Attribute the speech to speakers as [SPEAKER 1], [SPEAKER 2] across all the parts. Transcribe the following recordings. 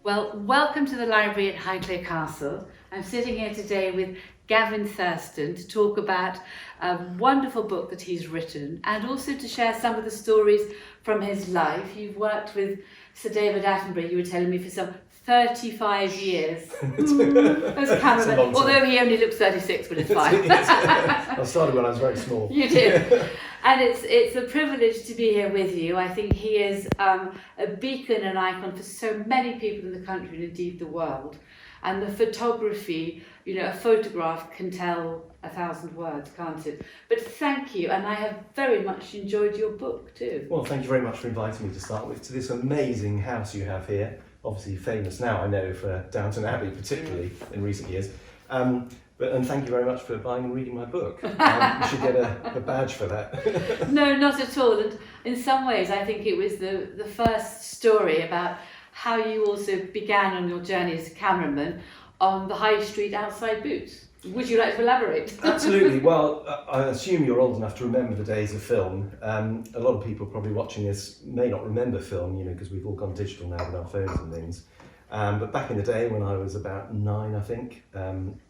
[SPEAKER 1] Well, welcome to the library at Highclere Castle. I'm sitting here today with Gavin Thurston to talk about a wonderful book that he's written and also to share some of the stories from his life. You've worked with Sir David Attenborough, you were telling me, for some 35 years as a cameraman, although he only looks 36, but it's fine.
[SPEAKER 2] I started when I was very small.
[SPEAKER 1] You did. And it's a privilege to be here with you. I think he is a beacon and icon for so many people in the country and indeed the world. And the photography, you know, a photograph can tell 1,000 words, can't it? But thank you, and I have very much enjoyed your book too.
[SPEAKER 2] Well, thank you very much for inviting me to start with, to this amazing house you have here. Obviously famous now, I know, for Downton Abbey, particularly in recent years. And thank you very much for buying and reading my book. You should get a badge for that.
[SPEAKER 1] No, not at all. And in some ways, I think it was the first story about how you also began on your journey as a cameraman on the high street outside Boots. Would you like to elaborate?
[SPEAKER 2] Absolutely. Well, I assume you're old enough to remember the days of film. A lot of people probably watching this may not remember film, you know, because we've all gone digital now with our phones and things. But back in the day when I was about 9, I think,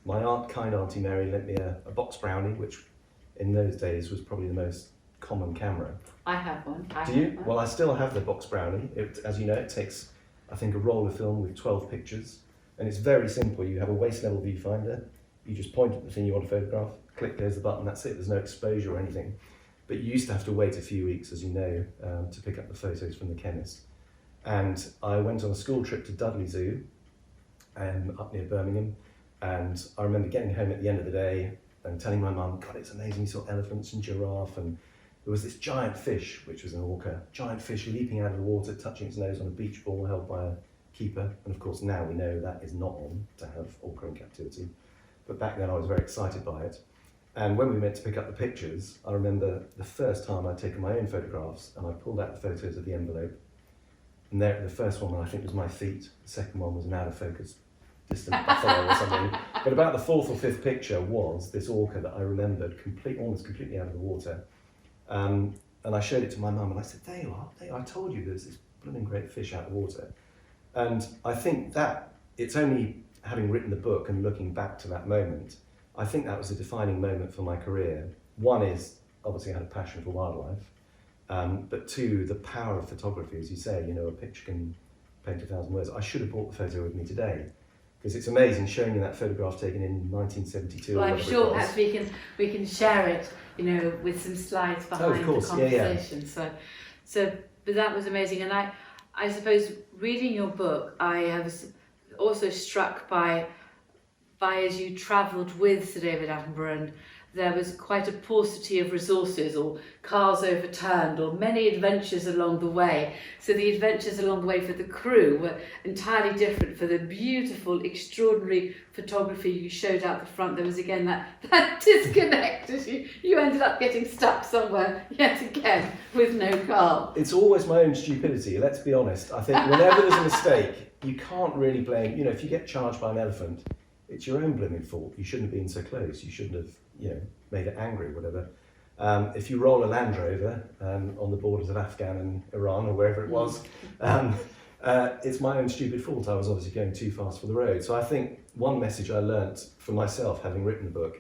[SPEAKER 2] my kind auntie Mary lent me a box brownie, which in those days was probably the most common camera.
[SPEAKER 1] I have one.
[SPEAKER 2] Do you? Well, I still have the box brownie. As you know, it takes, I think, a roll of film with 12 pictures. And it's very simple. You have a waist level viewfinder. You just point at the thing you want to photograph, click, there's the button, that's it. There's no exposure or anything. But you used to have to wait a few weeks, as you know, to pick up the photos from the chemist. And I went on a school trip to Dudley Zoo, up near Birmingham. And I remember getting home at the end of the day and telling my mum, God, it's amazing, you saw elephants and giraffe. And there was this giant fish, which was an orca, giant fish leaping out of the water, touching its nose on a beach ball held by a keeper. And of course, now we know that is not on to have orca in captivity. But back then I was very excited by it. And when we went to pick up the pictures, I remember the first time I'd taken my own photographs and I pulled out the photos of the envelope. And there, the first one I think was my feet, the second one was an out of focus distant buffalo or something. But about the 4th or 5th picture was this orca that I remembered almost completely out of the water. And I showed it to my mum and I said, there you are, I told you there's this blooming great fish out of the water. And I think that it's only having written the book and looking back to that moment, I think that was a defining moment for my career. One is, obviously I had a passion for wildlife, but 2, the power of photography, as you say, you know, a picture can paint 1,000 words. I should have brought the photo with me today, because it's amazing showing you that photograph taken in 1972.
[SPEAKER 1] Well, I'm sure perhaps we can share it, you know, with some slides behind the conversation.
[SPEAKER 2] Yeah.
[SPEAKER 1] But that was amazing, and I suppose reading your book, I was also struck by as you travelled with Sir David Attenborough, and there was quite a paucity of resources or cars overturned or many adventures along the way. So the adventures along the way for the crew were entirely different. For the beautiful, extraordinary photography you showed out the front, there was again that disconnect as you ended up getting stuck somewhere yet again with no car.
[SPEAKER 2] It's always my own stupidity, let's be honest. I think whenever there's a mistake, you can't really blame, you know, if you get charged by an elephant, it's your own blooming fault. You shouldn't have been so close. You shouldn't have, you know, made it angry, whatever. If you roll a Land Rover on the borders of Afghan and Iran or wherever it was, it's my own stupid fault. I was obviously going too fast for the road. So I think one message I learnt for myself, having written the book,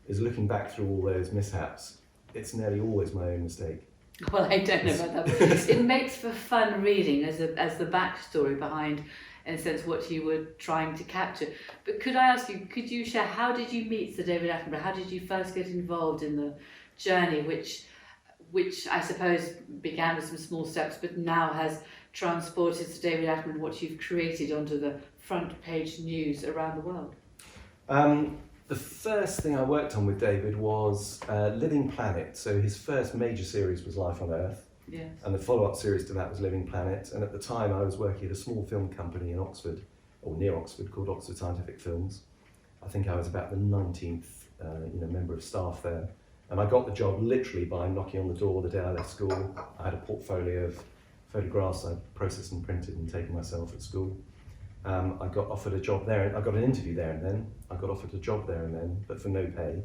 [SPEAKER 2] is looking back through all those mishaps, it's nearly always my own mistake.
[SPEAKER 1] Well, I don't know about that. But it makes for fun reading as the backstory behind, in a sense, what you were trying to capture. But could I ask you, could you share, how did you meet Sir David Attenborough? How did you first get involved in the journey, which I suppose began with some small steps, but now has transported Sir David Attenborough, what you've created, onto the front page news around the world?
[SPEAKER 2] The first thing I worked on with David was Living Planet. So his first major series was Life on Earth.
[SPEAKER 1] Yes.
[SPEAKER 2] And the follow-up series to that was Living Planet. And at the time I was working at a small film company in Oxford, or near Oxford, called Oxford Scientific Films. I think I was about the 19th member of staff there. And I got the job literally by knocking on the door the day I left school. I had a portfolio of photographs I processed and printed and taken myself at school. I got offered a job there, I got an interview there and then. I got offered a job there and then, but for no pay.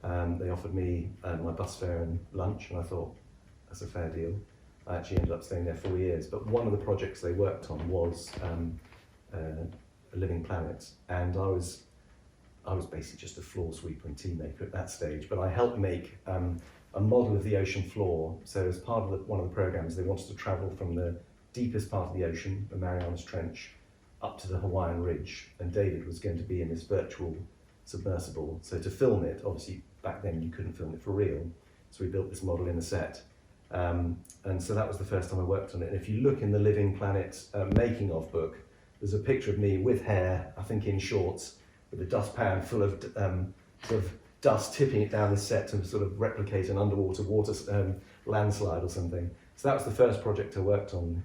[SPEAKER 2] They offered me my bus fare and lunch, and I thought, that's a fair deal. I actually ended up staying there 4 years, but one of the projects they worked on was living planet, and I was basically just a floor sweeper and tea maker at that stage, but I helped make a model of the ocean floor. So as part of one of the programs, they wanted to travel from the deepest part of the ocean, the Marianas Trench, up to the Hawaiian Ridge, and David was going to be in this virtual submersible. So to film it, obviously back then you couldn't film it for real, so we built this model in the set. And so that was the first time I worked on it. And if you look in the Living Planet making of book, there's a picture of me with hair, I think in shorts, with a dustpan full of sort of dust, tipping it down the set to sort of replicate an underwater landslide or something. So that was the first project I worked on.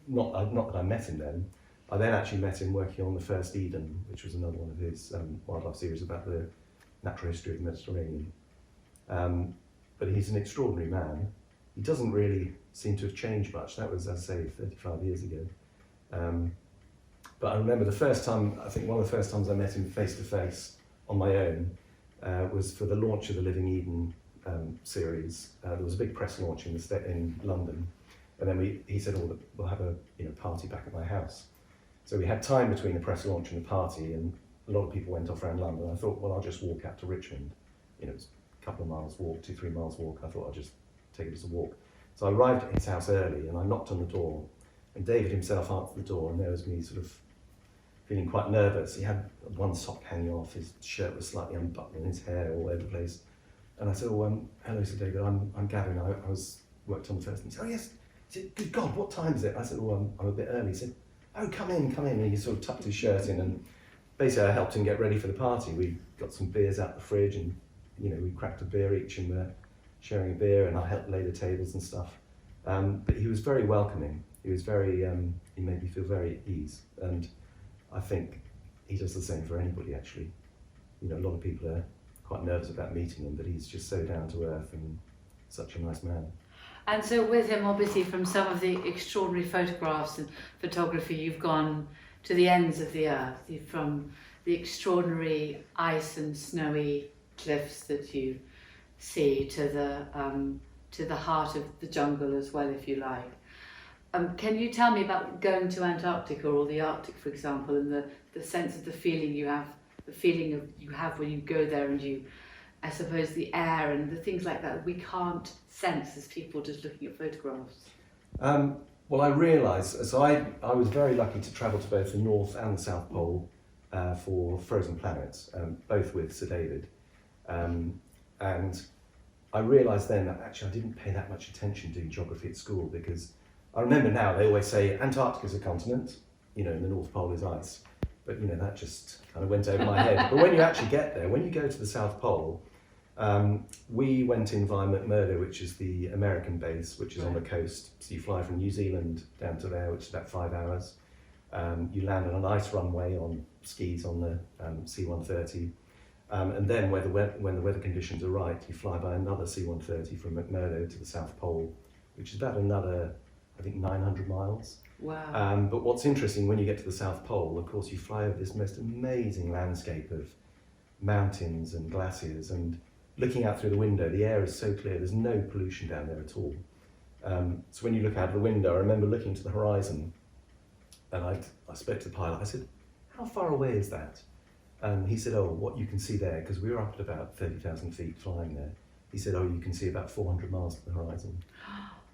[SPEAKER 2] Not that I met him then. I then actually met him working on The First Eden, which was another one of his wildlife series about the natural history of the Mediterranean. But he's an extraordinary man. He doesn't really seem to have changed much. That was, as I say, 35 years ago. But I remember the first time, I think one of the first times I met him face to face on my own was for the launch of the Living Eden series. There was a big press launch in London, and then he said, "Oh, we'll have a party back at my house." So we had time between the press launch and the party, and a lot of people went off around London. I thought, well, I'll just walk out to Richmond. It was a couple of miles walk, 2-3 miles walk. I thought I'd just take it as a walk. So I arrived at his house early, and I knocked on the door, and David himself answered the door, and there was me sort of feeling quite nervous. He had one sock hanging off, his shirt was slightly unbuttoned, his hair all over the place. And I said, "Oh, hello, Sir David, I'm Gavin, I worked on The First." And he said, "Oh yes." He said, "Good God, what time is it?" I said, "Oh, I'm a bit early." He said, "Oh, come in. And he sort of tucked his shirt in, and basically I helped him get ready for the party. We got some beers out the fridge, and we cracked a beer each, and we're sharing a beer, and I helped lay the tables and stuff. But he was very welcoming. He was very, he made me feel very at ease. And I think he does the same for anybody, actually. A lot of people are quite nervous about meeting him, but he's just so down to earth and such a nice man.
[SPEAKER 1] And so with him, obviously, from some of the extraordinary photographs and photography, you've gone to the ends of the earth, from the extraordinary ice and snowy cliffs that you see to the heart of the jungle as well, if you like. Can you tell me about going to Antarctica or the Arctic, for example, and the sense of the feeling you have when you go there, and I suppose the air and the things like that we can't sense as people just looking at photographs?
[SPEAKER 2] Well, I realised, so I was very lucky to travel to both the North and the South Pole for Frozen Planets, both with Sir David. And I realised then that actually I didn't pay that much attention doing geography at school, because I remember now they always say Antarctica's a continent, and the North Pole is ice. But that just kind of went over my head. But when you actually get there, when you go to the South Pole, we went in via McMurdo, which is the American base, which is on the coast. So you fly from New Zealand down to there, which is about 5 hours. You land on an ice runway on skis on the C-130. And then when the weather conditions are right, you fly by another C-130 from McMurdo to the South Pole, which is about another, I think, 900 miles.
[SPEAKER 1] Wow.
[SPEAKER 2] But what's interesting, when you get to the South Pole, of course, you fly over this most amazing landscape of mountains and glaciers, and looking out through the window, the air is so clear, there's no pollution down there at all. So when you look out of the window, I remember looking to the horizon, and I spoke to the pilot. I said, "How far away is that?" And he said, "Oh, what you can see there," because we were up at about 30,000 feet flying there. He said, "Oh, you can see about 400 miles to the horizon."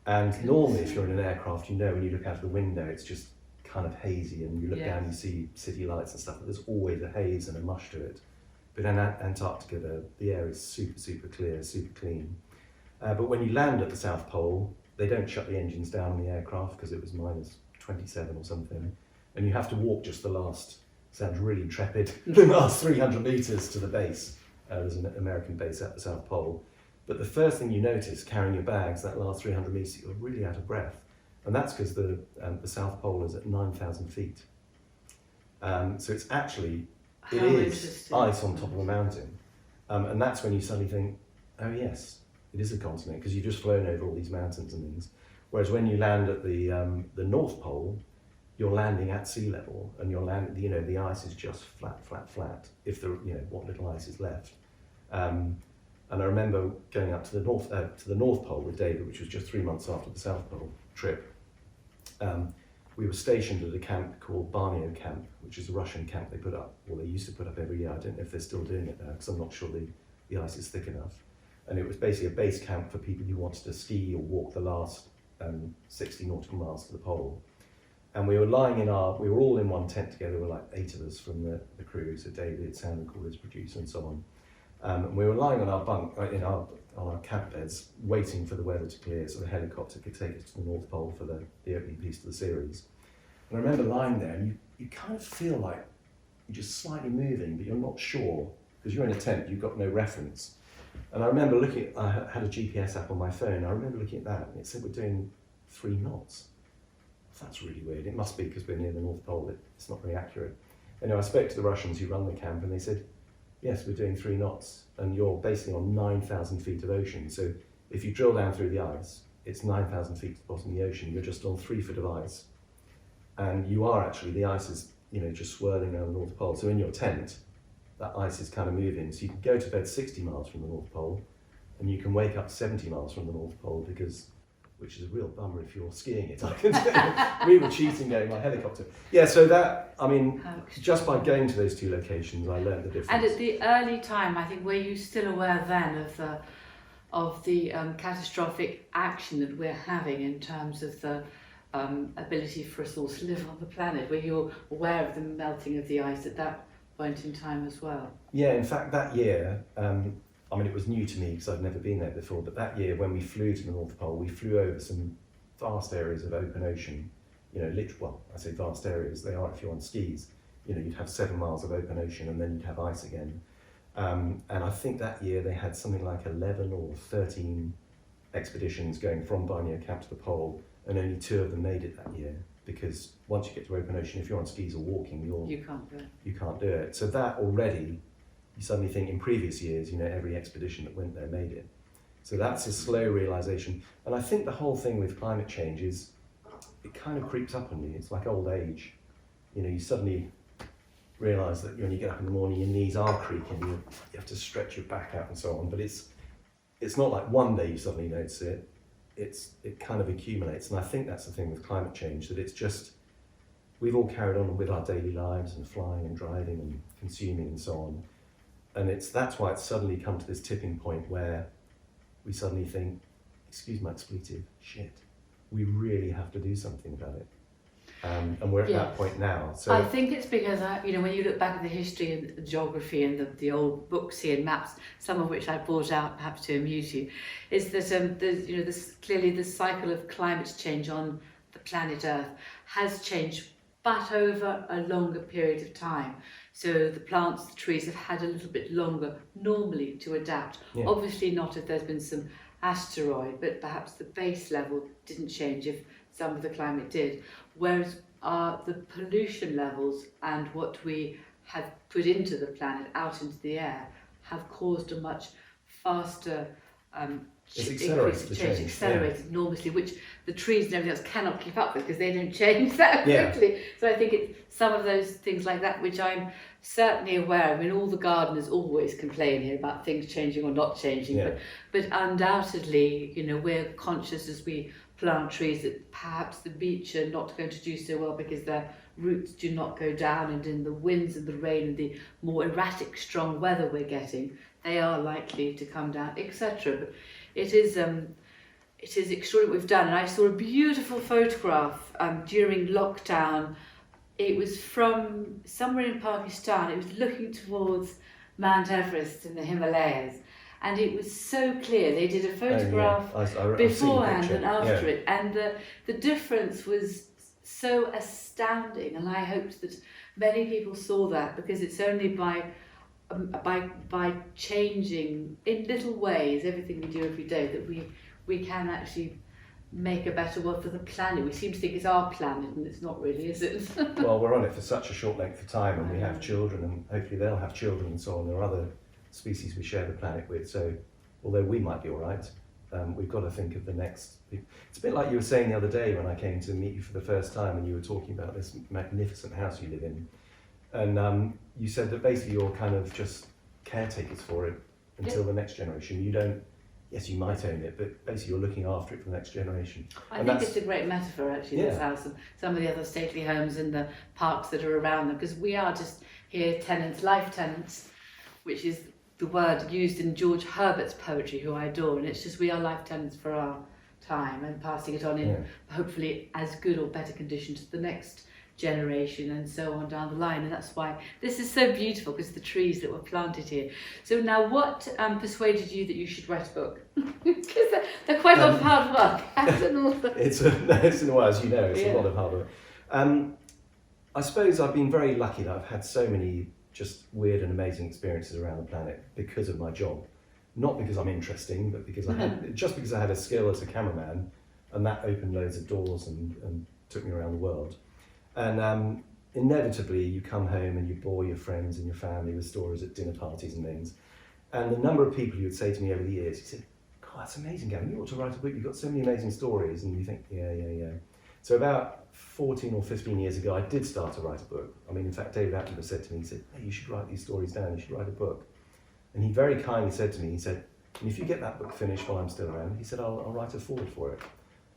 [SPEAKER 2] And normally, if you're in an aircraft, when you look out of the window, it's just kind of hazy, and you look down, you see city lights and stuff, but there's always a haze and a mush to it. But in Antarctica, the air is super, super clear, super clean. But when you land at the South Pole, they don't shut the engines down on the aircraft because it was minus 27 or something. And you have to walk just the last, sounds really intrepid, the last 300 meters to the base. There's an American base at the South Pole. But the first thing you notice, carrying your bags, that last 300 meters, you're really out of breath. And that's because the South Pole is at 9,000 feet. So it's actually, it is ice on top of a mountain. And that's when you suddenly think, oh yes, it is a continent, because you've just flown over all these mountains and things. Whereas when you land at the North Pole, you're landing at sea level, and you're landing, the ice is just flat, flat, flat, if what little ice is left. And I remember going up to the North Pole with David, which was just 3 months after the South Pole trip. we were stationed at a camp called Barnio Camp, which is a Russian camp they put up, or they used to put up every year. I don't know if they're still doing it now, because I'm not sure the ice is thick enough. And it was basically a base camp for people who wanted to ski or walk the last 60 nautical miles to the pole. And we were we were all in one tent together. There were like 8 of us from the crew, so David, sound recorder's producer and so on. And we were lying on our bunk, on our camp beds, waiting for the weather to clear so the helicopter could take us to the North Pole for the opening piece of the series. And I remember lying there, and you kind of feel like you're just slightly moving, but you're not sure, because you're in a tent, you've got no reference. And I remember I had a GPS app on my phone, I remember looking at that, and it said we're doing 3 knots. That's really weird. It must be because we're near the North Pole, it's not very accurate. Anyway, I spoke to the Russians who run the camp, and they said, yes, we're doing 3 knots, and you're basically on 9,000 feet of ocean. So if you drill down through the ice, it's 9,000 feet to the bottom of the ocean. You're just on 3 foot of ice. And you are actually, the ice is, just swirling around the North Pole. So in your tent, that ice is kind of moving. So you can go to bed 60 miles from the North Pole, and you can wake up 70 miles from the North Pole, which is a real bummer if you're skiing it, I can tell you. We were cheating going by helicopter. Yeah, so that, just by going to those 2 locations, I learned the difference.
[SPEAKER 1] And at the early time, I think, were you still aware then of the catastrophic action that we're having in terms of the ability for us all to live on the planet? Were you aware of the melting of the ice at that point in time as well?
[SPEAKER 2] Yeah, in fact, that year, it was new to me because I'd never been there before, but that year when we flew to the North Pole, we flew over some vast areas of open ocean, I say vast areas, they are if you're on skis. You'd have 7 miles of open ocean and then you'd have ice again. And I think that year they had something like 11 or 13 expeditions going from Barnio Camp to the pole, and only 2 of them made it that year, because once you get to open ocean, if you're on skis or walking,
[SPEAKER 1] you can't do it.
[SPEAKER 2] You can't do it. So that already, you suddenly think in previous years, every expedition that went there made it. So that's a slow realization. And I think the whole thing with climate change is, it kind of creeps up on you. It's like old age. You suddenly realize that when you get up in the morning, your knees are creaking, you have to stretch your back out and so on. But it's not like one day you suddenly notice it. It kind of accumulates. And I think that's the thing with climate change, that it's just, we've all carried on with our daily lives and flying and driving and consuming and so on. And that's why it's suddenly come to this tipping point where we suddenly think, excuse my expletive, shit, we really have to do something about it. And we're at that point now. So
[SPEAKER 1] I think it's because, when you look back at the history and the geography and the old books here and maps, some of which I brought out perhaps to amuse you, is that clearly the cycle of climate change on the planet Earth has changed, but over a longer period of time. So the plants, the trees have had a little bit longer normally to adapt. Yeah. Obviously not if there's been some asteroid, but perhaps the base level didn't change if some of the climate did. Whereas the pollution levels and what we have put into the planet, out into the air, have caused a much faster accelerated enormously, which the trees and everything else cannot keep up with because they don't change that quickly. Yeah. So I think it's some of those things like that which I'm certainly aware of. All the gardeners always complain here about things changing or not changing, but undoubtedly, we're conscious as we plant trees that perhaps the beech are not going to do so well because their roots do not go down, and in the winds and the rain and the more erratic, strong weather we're getting, they are likely to come down, etc. But it is extraordinary what we've done. And I saw a beautiful photograph during lockdown. It was from somewhere in Pakistan. It was looking towards Mount Everest in the Himalayas. And it was so clear. They did a photograph beforehand and after it. And the difference was so astounding. And I hoped that many people saw that, because it's only by changing in little ways everything we do every day that we can actually make a better world for the planet. We seem to think it's our planet, and it's not really, is it?
[SPEAKER 2] Well, we're on it for such a short length of time, and we have children, and hopefully they'll have children and so on. There are other species we share the planet with, so although we might be all right, we've got to think of the next. It's a bit like you were saying the other day when I came to meet you for the first time, and you were talking about this magnificent house you live in, and you said that basically you're kind of just caretakers for it until the next generation. yes, you might own it, but basically you're looking after it for the next generation.
[SPEAKER 1] I think it's a great metaphor, actually, this house and some of the other stately homes and the parks that are around them, because we are just here tenants, life tenants, which is the word used in George Herbert's poetry, who I adore, and it's just we are life tenants for our time and passing it on in hopefully as good or better condition to the next generation and so on down the line. And that's why this is so beautiful, because the trees that were planted here. So now what persuaded you that you should write a book? Because they're quite a lot of hard work as an author.
[SPEAKER 2] It's in a while, as you know, it's a lot of hard work. I suppose I've been very lucky that I've had so many just weird and amazing experiences around the planet because of my job. Not because I'm interesting, but because because I had a skill as a cameraman, and that opened loads of doors and took me around the world. And inevitably you come home and you bore your friends and your family with stories at dinner parties and things. And the number of people who would say to me over the years, he said, God, that's amazing, Gavin, you ought to write a book, you've got so many amazing stories. And you think, yeah. So about 14 or 15 years ago, I did start to write a book. I mean, in fact, David Attenborough said to me, he said, hey, you should write these stories down, you should write a book. And he very kindly said to me, he said, and if you get that book finished while I'm still around, he said, I'll write a foreword for it.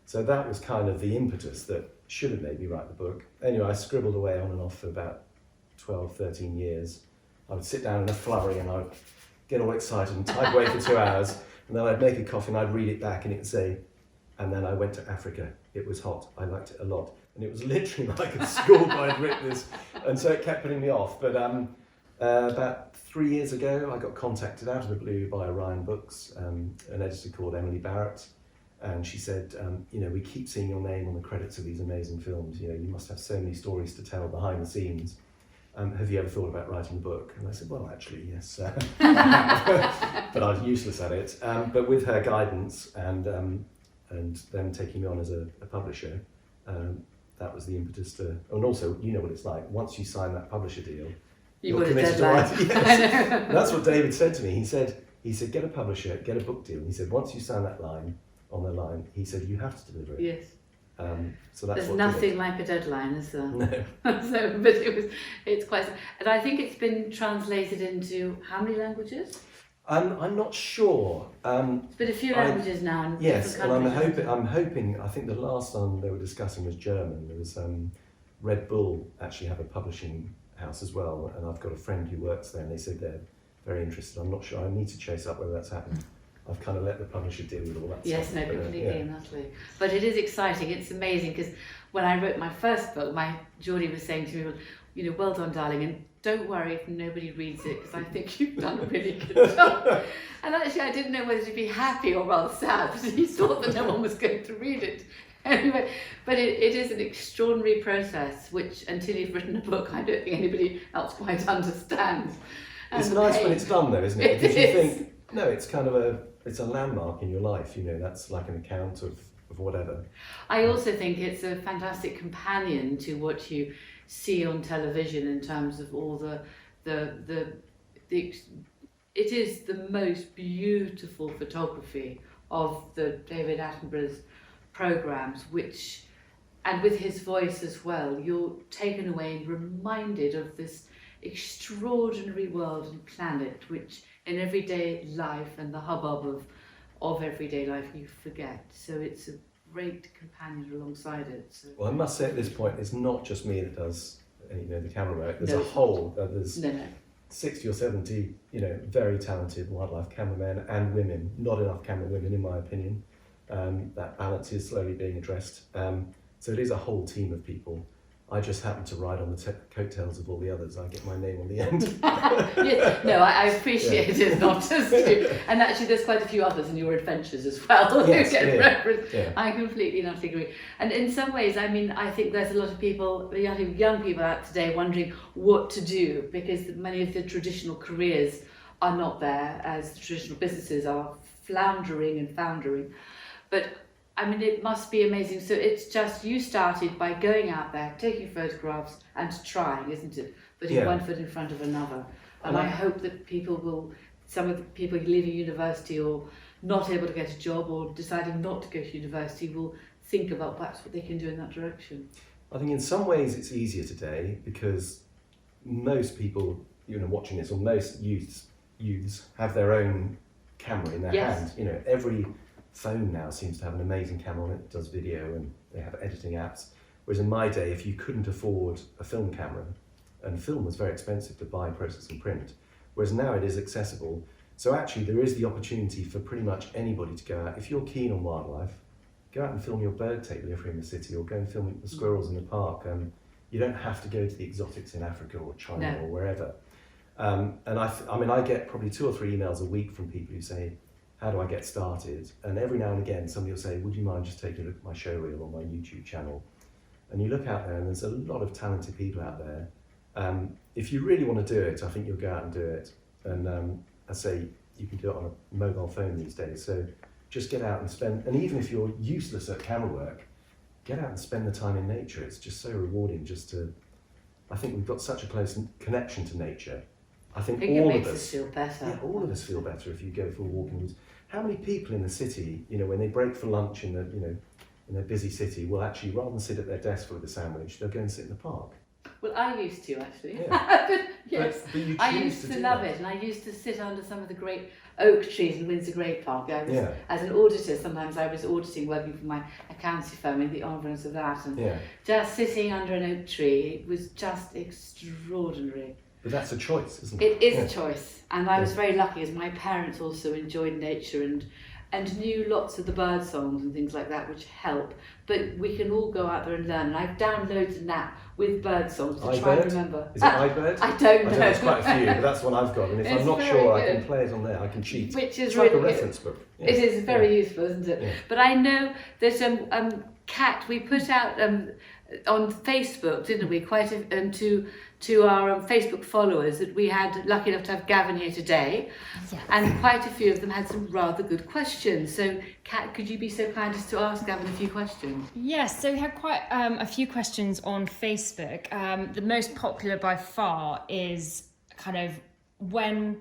[SPEAKER 2] So that was kind of the impetus that should have made me write the book. Anyway, I scribbled away on and off for about 12, 13 years. I would sit down in a flurry and I would get all excited and type away for 2 hours, and then I'd make a coffee and I'd read it back and it would say, and then I went to Africa. It was hot. I liked it a lot. And it was literally like at school I'd written this. And so it kept putting me off. But about 3 years ago, I got contacted out of the blue by Orion Books, an editor called Emily Barrett. And she said, we keep seeing your name on the credits of these amazing films. You must have so many stories to tell behind the scenes. Have you ever thought about writing a book? And I said, well, actually, yes. I have. But I was useless at it. But with her guidance and them taking me on as a publisher, that was the impetus to. And also, you know what it's like. Once you sign that publisher deal, you're committed to writing. Yes. That's what David said to me. He said, get a publisher, get a book deal. He said, once you sign that line, on the line, he said, you have to deliver it.
[SPEAKER 1] Yes.
[SPEAKER 2] So that's
[SPEAKER 1] There's nothing like a deadline, is there?
[SPEAKER 2] No.
[SPEAKER 1] But it's quite, and I think it's been translated into how many languages?
[SPEAKER 2] I'm not sure.
[SPEAKER 1] It's been a few languages now. In
[SPEAKER 2] yes, and
[SPEAKER 1] countries.
[SPEAKER 2] I'm hoping. I think the last one they were discussing was German. There was Red Bull actually have a publishing house as well, and I've got a friend who works there, and they said they're very interested. I'm not sure. I need to chase up whether that's happened. I've kind of let the publisher deal with all that
[SPEAKER 1] yes,
[SPEAKER 2] stuff.
[SPEAKER 1] Yes, no, completely and utterly. But it is exciting. It's amazing because when I wrote my first book, Geordie was saying to me, well done, darling, and don't worry if nobody reads it because I think you've done a really good job. And actually, I didn't know whether to be happy or rather sad because he thought that no one was going to read it. Anyway, but it is an extraordinary process, which until you've written a book, I don't think anybody else quite understands.
[SPEAKER 2] It's nice when it's done, though, isn't it? Because you think, no, it's kind of it's a landmark in your life, that's like an account of whatever. I
[SPEAKER 1] also think it's a fantastic companion to what you see on television in terms of all it is the most beautiful photography of the David Attenborough's programs, and with his voice as well, you're taken away and reminded of this extraordinary world and planet which in everyday life and the hubbub of everyday life you forget. So it's a great companion alongside it. So.
[SPEAKER 2] Well, I must say at this point, it's not just me that does the camera work. There's a whole, there's 60 or 70, very talented wildlife cameramen and women. Not enough camera women, in my opinion. That balance is slowly being addressed. So it is a whole team of people. I just happen to ride on the coattails of all the others. I get my name on the end.
[SPEAKER 1] Yes, no, I appreciate it, not just you. And actually there's quite a few others in your adventures as well who get referenced. Yeah. I completely not agree. And in some ways, I think there's a lot of people, young people out today wondering what to do because many of the traditional careers are not there as the traditional businesses are floundering and foundering. But it must be amazing. So it's just you started by going out there, taking photographs and trying, isn't it? Putting one foot in front of another. And I hope that some of the people leaving university or not able to get a job or deciding not to go to university will think about perhaps what they can do in that direction.
[SPEAKER 2] I think in some ways it's easier today because most people, watching this, or most youths have their own camera in their
[SPEAKER 1] Yes.
[SPEAKER 2] hand. You know, every phone now seems to have an amazing camera on it that does video, and they have editing apps. Whereas in my day, if you couldn't afford a film camera, and film was very expensive to buy, process and print, whereas now it is accessible. So actually there is the opportunity for pretty much anybody to go out. If you're keen on wildlife, go out and film your bird tape if you're in the city, or go and film the squirrels in the park. You don't have to go to the exotics in Africa or China or wherever. And I mean, I get probably 2 or 3 emails a week from people who say, how do I get started? And every now and again, somebody will say, would you mind just taking a look at my show reel on my YouTube channel? And you look out there and there's a lot of talented people out there. If you really want to do it, I think you'll go out and do it. And I say, you can do it on a mobile phone these days. So just get out and spend, and even if you're useless at camera work, get out and spend the time in nature. It's just so rewarding I think we've got such a close connection to nature. I think all
[SPEAKER 1] it makes
[SPEAKER 2] of
[SPEAKER 1] us feel better.
[SPEAKER 2] Yeah, all of us feel better if you go for a walk in the woods. How many people in the city, you know, when they break for lunch in a busy city, will actually, rather than sit at their desk with a sandwich, they'll go and sit in the park.
[SPEAKER 1] Well, I used to actually.
[SPEAKER 2] Yeah.
[SPEAKER 1] But yes,
[SPEAKER 2] but you
[SPEAKER 1] I
[SPEAKER 2] choose
[SPEAKER 1] used to
[SPEAKER 2] do
[SPEAKER 1] love
[SPEAKER 2] that.
[SPEAKER 1] it, and I used to sit under some of the great oak trees in Windsor Great Park. I was,
[SPEAKER 2] Yeah.
[SPEAKER 1] as an auditor, sometimes I was auditing, working for my accountancy firm in the environs of that, and
[SPEAKER 2] Yeah.
[SPEAKER 1] just sitting under an oak tree, it was just extraordinary.
[SPEAKER 2] But that's a choice, isn't it?
[SPEAKER 1] It is
[SPEAKER 2] Yeah.
[SPEAKER 1] a choice, and I was very lucky as my parents also enjoyed nature and knew lots of the bird songs and things like that, which help. But we can all go out there and learn. And I've downloaded an app with bird songs to try and remember.
[SPEAKER 2] Is it iBird?
[SPEAKER 1] I don't know.
[SPEAKER 2] There's quite a few, but that's one I've got. And if
[SPEAKER 1] It's
[SPEAKER 2] I'm not
[SPEAKER 1] very
[SPEAKER 2] sure, I
[SPEAKER 1] good.
[SPEAKER 2] can play it on there. I can cheat.
[SPEAKER 1] Which is
[SPEAKER 2] it's like
[SPEAKER 1] really
[SPEAKER 2] a
[SPEAKER 1] good.
[SPEAKER 2] reference book. Yeah.
[SPEAKER 1] It is very useful, isn't it?
[SPEAKER 2] Yeah.
[SPEAKER 1] But I know there's Cat. We put out on Facebook, didn't we? Quite to our Facebook followers that we had lucky enough to have Gavin here today, and quite a few of them had some rather good questions. So, Kat, could you be so kind as to ask Gavin a few questions?
[SPEAKER 3] Yes, so we had quite a few questions on Facebook. The most popular by far is kind of when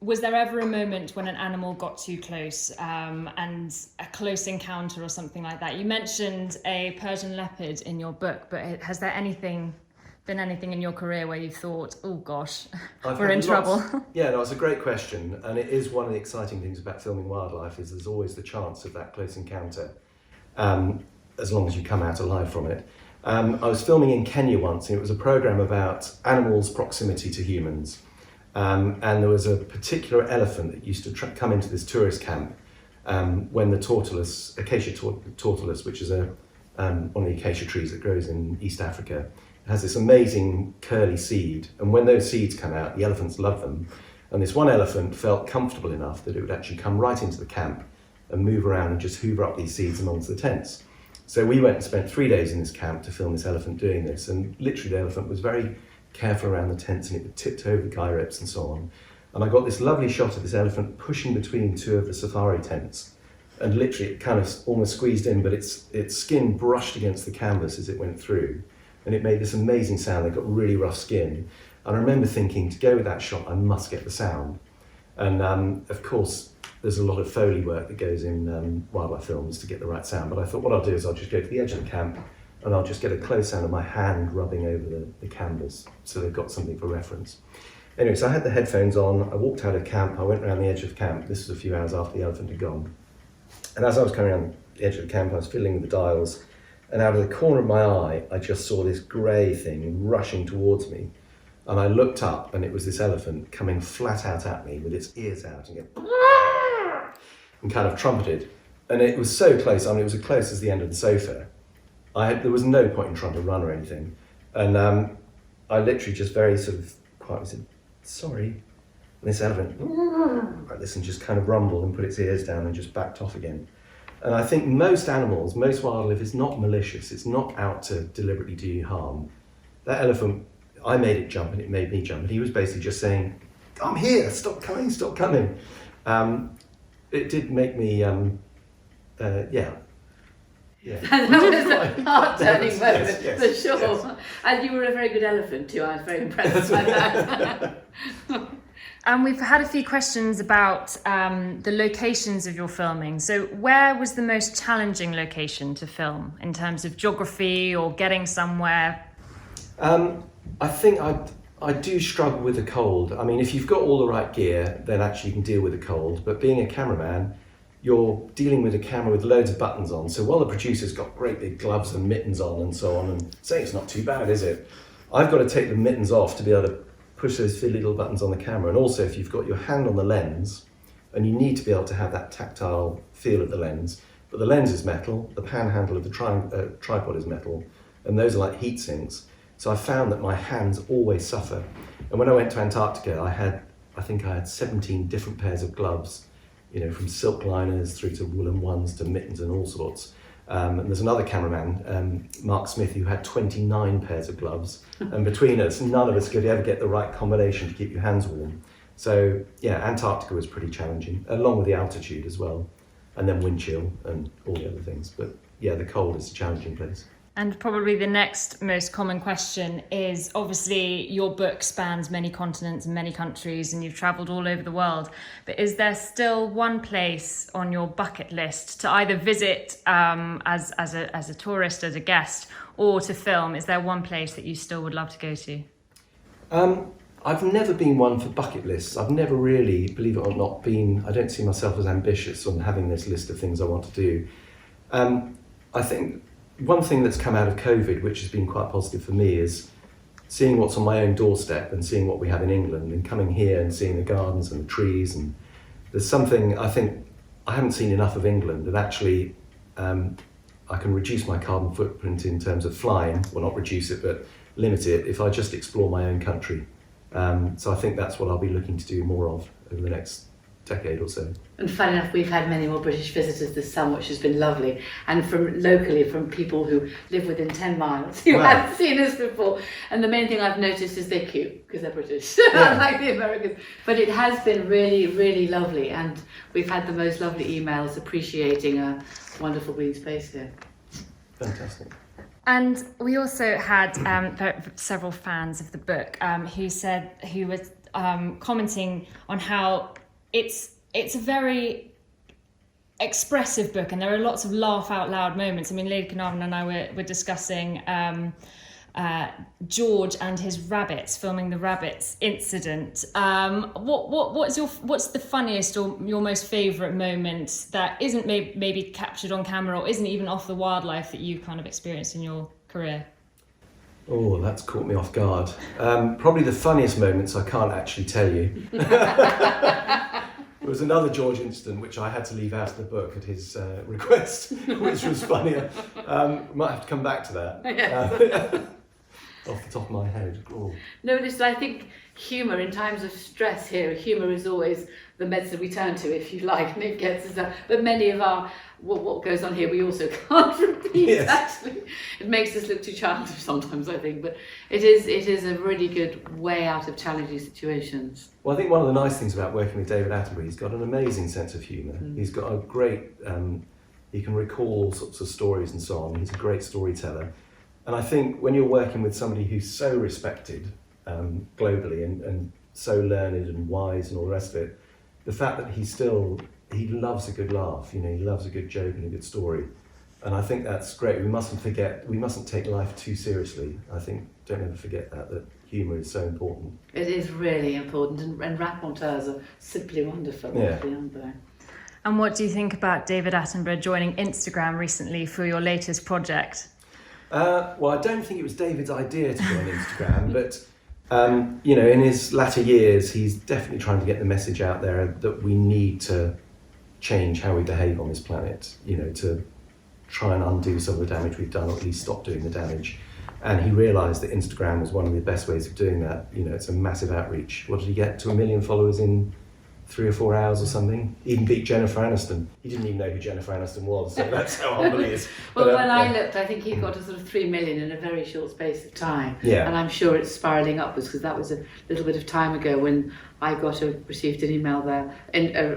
[SPEAKER 3] was there ever a moment when an animal got too close and a close encounter or something like that? You mentioned a Persian leopard in your book, but has there been anything in your career where you thought, oh gosh, we're in trouble?
[SPEAKER 2] Yeah, no, it's a great question, and it is one of the exciting things about filming wildlife is there's always the chance of that close encounter, as long as you come out alive from it. I was filming in Kenya once, and it was a program about animals' proximity to humans. And there was a particular elephant that used to come into this tourist camp when the acacia tortoise, which is one of the acacia trees that grows in East Africa, has this amazing curly seed. And when those seeds come out, the elephants love them. And this one elephant felt comfortable enough that it would actually come right into the camp and move around and just hoover up these seeds amongst the tents. So we went and spent 3 days in this camp to film this elephant doing this. And literally the elephant was very careful around the tents, and it would tiptoe over guy ropes and so on. And I got this lovely shot of this elephant pushing between 2 of the safari tents, and literally it kind of almost squeezed in, but its skin brushed against the canvas as it went through, and it made this amazing sound. It got really rough skin, and I remember thinking, to go with that shot, I must get the sound. And of course, there's a lot of Foley work that goes in wildlife films to get the right sound, but I thought what I'll do is I'll just go to the edge of the camp, and I'll just get a close sound of my hand rubbing over the canvas, so they've got something for reference. Anyway, so I had the headphones on, I walked out of camp, I went around the edge of camp. This was a few hours after the elephant had gone. And as I was coming around the edge of the camp, I was fiddling with the dials, and out of the corner of my eye, I just saw this grey thing rushing towards me. And I looked up, and it was this elephant coming flat out at me with its ears out and going, and kind of trumpeted. And it was so close, I mean, it was as close as the end of the sofa. There was no point in trying to run or anything. And I literally just very sort of quietly said, sorry. And this elephant, like this, and just kind of rumbled and put its ears down and just backed off again. And I think most animals, most wildlife is not malicious. It's not out to deliberately do you harm. That elephant, I made it jump and it made me jump. And he was basically just saying, I'm here, stop coming, stop coming. It did make me, yeah.
[SPEAKER 1] That was a heart-turning moment,
[SPEAKER 2] yes,
[SPEAKER 1] for sure.
[SPEAKER 2] yes.
[SPEAKER 1] And you were a very good elephant too. I was very impressed by that.
[SPEAKER 3] And we've had a few questions about the locations of your filming. So where was the most challenging location to film in terms of geography or getting somewhere?
[SPEAKER 2] I think I do struggle with the cold. I mean, if you've got all the right gear, then actually you can deal with the cold. But being a cameraman, you're dealing with a camera with loads of buttons on. So while the producer's got great big gloves and mittens on and so on, and saying it's not too bad, is it? I've got to take the mittens off to be able to push those fiddly little buttons on the camera. And also, if you've got your hand on the lens, and you need to be able to have that tactile feel of the lens, but the lens is metal, the pan handle of the tripod is metal, and those are like heat sinks. So I found that my hands always suffer. And when I went to Antarctica, I think I had 17 different pairs of gloves, you know, from silk liners through to woolen ones to mittens and all sorts. And there's another cameraman, Mark Smith, who had 29 pairs of gloves. And between us, none of us could ever get the right combination to keep your hands warm. So yeah, Antarctica was pretty challenging, along with the altitude as well, and then wind chill and all the other things. But yeah, the cold is a challenging place.
[SPEAKER 3] And probably the next most common question is, obviously your book spans many continents and many countries and you've travelled all over the world, but is there still one place on your bucket list to either visit as a tourist, as a guest, or to film? Is there one place that you still would love to go to?
[SPEAKER 2] I've never been one for bucket lists. I've never really, believe it or not, I don't see myself as ambitious on having this list of things I want to do. I think one thing that's come out of COVID, which has been quite positive for me, is seeing what's on my own doorstep and seeing what we have in England, and coming here and seeing the gardens and the trees. And there's something, I think, I haven't seen enough of England, and actually I can reduce my carbon footprint in terms of flying, well, not reduce it, but limit it if I just explore my own country. So I think that's what I'll be looking to do more of over the next decade or so.
[SPEAKER 1] And fun enough, we've had many more British visitors this summer, which has been lovely, and from locally, from people who live within 10 miles who haven't seen us before. And the main thing I've noticed is they're cute because they're British, unlike the Americans. But it has been really, really lovely, and we've had the most lovely emails appreciating a wonderful green space here.
[SPEAKER 2] Fantastic.
[SPEAKER 3] And we also had several fans of the book who were commenting on how it's a very expressive book, and there are lots of laugh out loud moments. I mean, Lady Carnarvon and I were discussing George and his rabbits, filming the rabbits incident. What's the funniest or your most favourite moment that isn't maybe captured on camera or isn't even off the wildlife that you kind of experienced in your career?
[SPEAKER 2] Oh, that's caught me off guard. Probably the funniest moments I can't actually tell you. There was another George incident which I had to leave out of the book at his request, which was funnier. Might have to come back to that. Off the top of my head. Oh.
[SPEAKER 1] No, listen, I think humour in times of stress here, humour is always the medicine we turn to, if you like, and it gets us out. But many of our, what goes on here, we also can't repeat,
[SPEAKER 2] yes.
[SPEAKER 1] Actually. It makes us look too childish sometimes, I think, but it is a really good way out of challenging situations.
[SPEAKER 2] Well, I think one of the nice things about working with David Attenborough, he's got an amazing sense of humour. He's got a great, he can recall all sorts of stories and so on. He's a great storyteller. And I think when you're working with somebody who's so respected globally and so learned and wise and all the rest of it, the fact that he loves a good laugh, you know, he loves a good joke and a good story. And I think that's great. We mustn't take life too seriously. I think, don't ever forget that humour is so important.
[SPEAKER 1] It is really important, and raconteurs are simply wonderful, aren't they?
[SPEAKER 3] And what do you think about David Attenborough joining Instagram recently for your latest project?
[SPEAKER 2] Well, I don't think it was David's idea to join Instagram, but you know, in his latter years, he's definitely trying to get the message out there that we need to change how we behave on this planet, you know, to try and undo some of the damage we've done, or at least stop doing the damage. And he realised that Instagram was one of the best ways of doing that. You know, it's a massive outreach. What did he get to 1 million followers in 3 or 4 hours or something? Even beat Jennifer Aniston. He didn't even know who Jennifer Aniston was, so that's how humble he is.
[SPEAKER 1] Well, when I looked, I think he got to sort of 3 million in a very short space of time.
[SPEAKER 2] Yeah.
[SPEAKER 1] And I'm sure it's spiralling upwards, because that was a little bit of time ago when I received an email there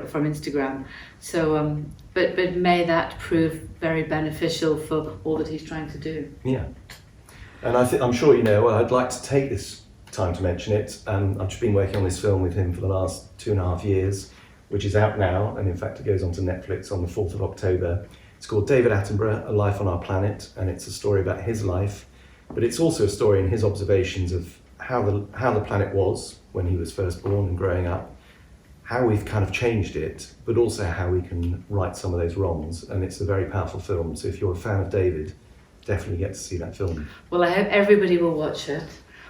[SPEAKER 1] from Instagram. So, but may that prove very beneficial for all that he's trying to do.
[SPEAKER 2] Yeah. And I'm sure you know, I'd like to take this time to mention it. I've just been working on this film with him for the last 2.5 years, which is out now, and in fact it goes on to Netflix on the 4th of October. It's called David Attenborough, A Life on Our Planet, and it's a story about his life, but it's also a story in his observations of how the planet was when he was first born and growing up, how we've kind of changed it, but also how we can right some of those wrongs. And it's a very powerful film. So if you're a fan of David, definitely get to see that film.
[SPEAKER 1] Well, I hope everybody will watch it.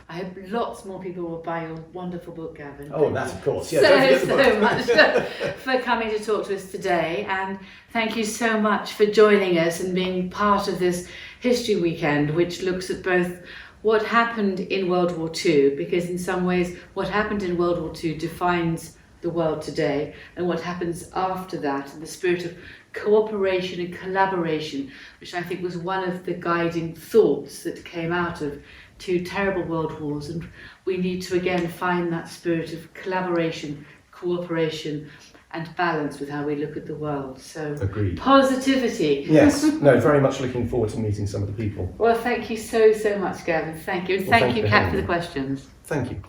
[SPEAKER 1] I hope lots more people will buy your wonderful book, Gavin.
[SPEAKER 2] Oh, that's of course. Yeah, don't forget the book.
[SPEAKER 1] So much for coming to talk to us today, and thank you so much for joining us and being part of this History Weekend, which looks at both what happened in World War II, because in some ways what happened in World War II defines the world today, and what happens after that, and the spirit of cooperation and collaboration, which I think was one of the guiding thoughts that came out of two terrible world wars. And we need to again find that spirit of collaboration, cooperation and balance with how we look at the world. So
[SPEAKER 2] agreed.
[SPEAKER 1] Positivity.
[SPEAKER 2] Yes, no, very much looking forward to meeting some of the people.
[SPEAKER 1] Well, thank you so much, Gavin. Thank you. And
[SPEAKER 2] Well,
[SPEAKER 1] thank you,
[SPEAKER 2] for
[SPEAKER 1] Kat,
[SPEAKER 2] having
[SPEAKER 1] for the
[SPEAKER 2] me.
[SPEAKER 1] questions.
[SPEAKER 2] Thank you.